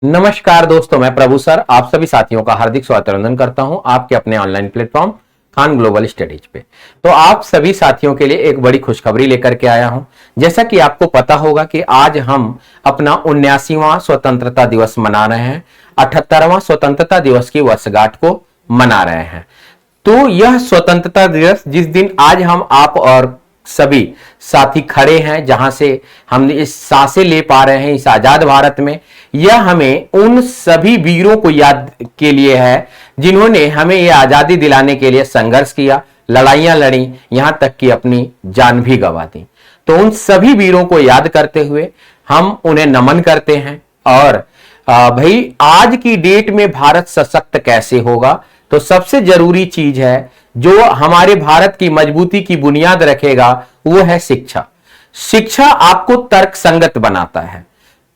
नमस्कार दोस्तों, मैं प्रभु सर आप सभी साथियों का हार्दिक स्वागत अभिनंदन करता हूं आपके अपने online platform Khan global studies पे। तो आप सभी साथियों के लिए एक बड़ी खुशखबरी लेकर के आया हूं। जैसा कि आपको पता होगा कि आज हम अपना 79वां स्वतंत्रता दिवस मना रहे हैं, 78वां स्वतंत्रता दिवस की वर्षगांठ को मना रहे हैं। तो यह स्वतंत्रता दिवस जिस दिन आज हम आप और सभी साथी खड़े हैं, जहां से हम इस सांसें ले पा रहे हैं इस आजाद भारत में, यह हमें उन सभी वीरों को याद के लिए है जिन्होंने हमें यह आजादी दिलाने के लिए संघर्ष किया, लड़ाइयां लड़ी, यहां तक कि अपनी जान भी गंवा दी। तो उन सभी वीरों को याद करते हुए हम उन्हें नमन करते हैं। और भाई आज की डेट में भारत सशक्त कैसे होगा, तो सबसे जरूरी चीज है जो हमारे भारत की मजबूती की बुनियाद रखेगा वो है शिक्षा। शिक्षा आपको तर्क संगत बनाता है।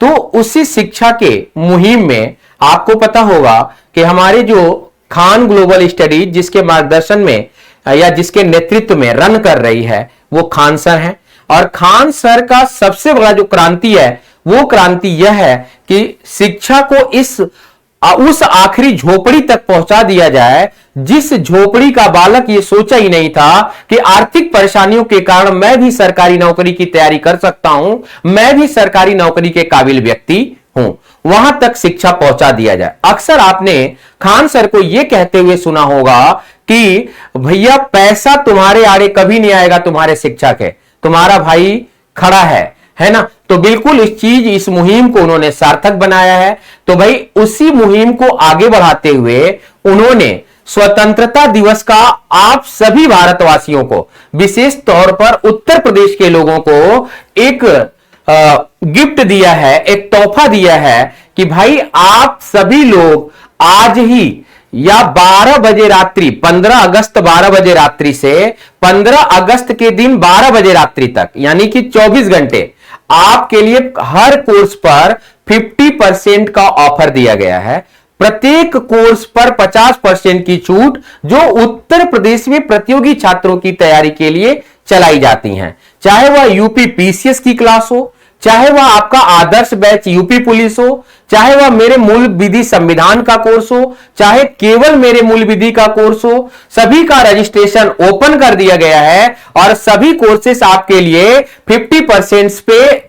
तो उसी शिक्षा के मुहिम में आपको पता होगा कि हमारे जो खान ग्लोबल स्टडीज जिसके मार्गदर्शन में या जिसके नेतृत्व में रन कर रही है वो खान सर हैं। और खान सर का सबसे बड़ा जो क्रांति है वो क्रांति यह है कि शिक्षा को उस आखिरी झोपड़ी तक पहुंचा दिया जाए जिस झोपड़ी का बालक ये सोचा ही नहीं था कि आर्थिक परेशानियों के कारण मैं भी सरकारी नौकरी की तैयारी कर सकता हूं, मैं भी सरकारी नौकरी के काबिल व्यक्ति हूं, वहां तक शिक्षा पहुंचा दिया जाए। अक्सर आपने खान सर को यह कहते हुए सुना होगा कि भैया पैसा तुम्हारे आड़े कभी नहीं आएगा, तुम्हारे शिक्षा के, तुम्हारा भाई खड़ा है ना। तो बिल्कुल इस मुहिम को उन्होंने सार्थक बनाया है। तो भाई उसी मुहिम को आगे बढ़ाते हुए उन्होंने स्वतंत्रता दिवस का आप सभी भारतवासियों को, विशेष तौर पर उत्तर प्रदेश के लोगों को एक गिफ्ट दिया है, एक तोहफा दिया है कि भाई आप सभी लोग आज ही या 12 बजे रात्रि 15 अगस्त 12 बजे रात्रि से 15 अगस्त के दिन 12 बजे रात्रि तक यानी कि 24 घंटे आपके लिए हर कोर्स पर 50% का ऑफर दिया गया है। प्रत्येक कोर्स पर 50% की छूट जो उत्तर प्रदेश में प्रतियोगी छात्रों की तैयारी के लिए चलाई जाती हैं, चाहे वह यूपी पीसीएस की क्लास हो, चाहे वह आपका आदर्श बैच यूपी पुलिस हो, चाहे वह मेरे मूल विधि संविधान का कोर्स हो, चाहे केवल मेरे मूल विधि का कोर्स हो, सभी का रजिस्ट्रेशन ओपन कर दिया गया है और सभी कोर्सेस आपके लिए 50%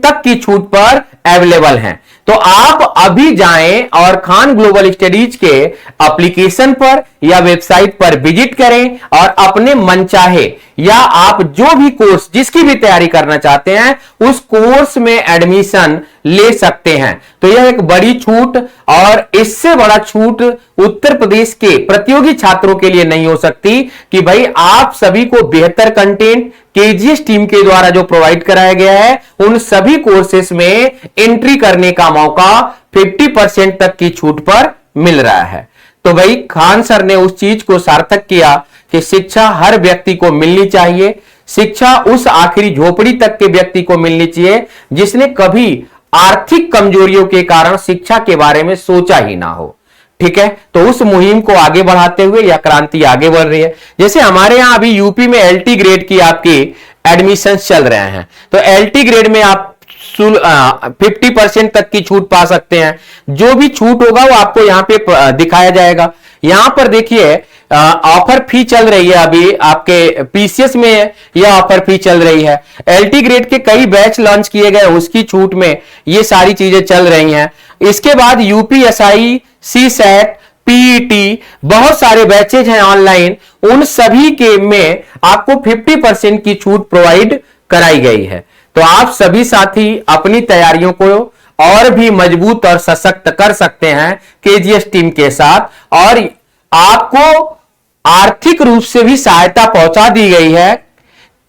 तक की छूट पर अवेलेबल हैं। तो आप अभी जाएं और खान ग्लोबल स्टडीज के एप्लीकेशन पर या वेबसाइट पर विजिट करें और अपने मनचाहे या आप जो भी कोर्स जिसकी भी तैयारी करना चाहते हैं उस कोर्स में एडमिशन ले सकते हैं। तो यह एक बड़ी छूट, और इससे बड़ा छूट उत्तर प्रदेश के प्रतियोगी छात्रों के लिए नहीं हो सकती कि भाई आप सभी को बेहतर कंटेंट केजीएस टीम के द्वारा जो प्रोवाइड कराया गया है उन सभी कोर्सेस में एंट्री करने का मौका 50% तक की छूट पर मिल रहा है। तो भाई खान सर ने उस चीज को सार्थक किया कि शिक्षा हर व्यक्ति को मिलनी चाहिए। शिक्षा उस आखिरी झोपड़ी तक के व्यक्ति को मिलनी चाहिए जिसने कभी आर्थिक कमजोरियों के कारण शिक्षा के बारे में सोचा ही ना हो। ठीक है, तो उस मुहिम को आगे बढ़ाते हुए यह क्रांति आगे बढ़ रही है। जैसे हमारे यहां अभी यूपी में एलटी ग्रेड की आपकी एडमिशन चल रहे हैं, तो एलटी ग्रेड में आप 50% तक की छूट पा सकते हैं। जो भी छूट होगा वो आपको यहां पे दिखाया जाएगा। यहां पर देखिए ऑफर फी चल रही है, अभी आपके पीसीएस में यह ऑफर फी चल रही है। एलटी ग्रेड के कई बैच लॉन्च किए गए, उसकी छूट में ये सारी चीजें चल रही हैं। इसके बाद यूपीएसआई, सीसैट, पीईटी, बहुत सारे बैचेज हैं ऑनलाइन, उन सभी के में आपको 50% की छूट प्रोवाइड कराई गई है। तो आप सभी साथी अपनी तैयारियों को और भी मजबूत और सशक्त कर सकते हैं केजीएस टीम के साथ, और आपको आर्थिक रूप से भी सहायता पहुंचा दी गई है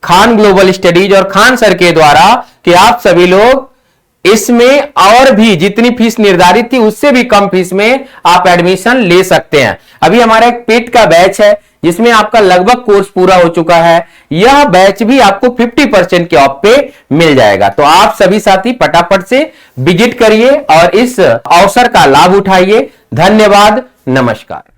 खान ग्लोबल स्टडीज और खान सर के द्वारा कि आप सभी लोग इसमें और भी जितनी फीस निर्धारित थी उससे भी कम फीस में आप एडमिशन ले सकते हैं। अभी हमारा एक पेट का बैच है जिसमें आपका लगभग कोर्स पूरा हो चुका है, यह बैच भी आपको 50% के ऑफ पे मिल जाएगा। तो आप सभी साथी फटाफट से विजिट करिए और इस अवसर का लाभ उठाइए। धन्यवाद, नमस्कार।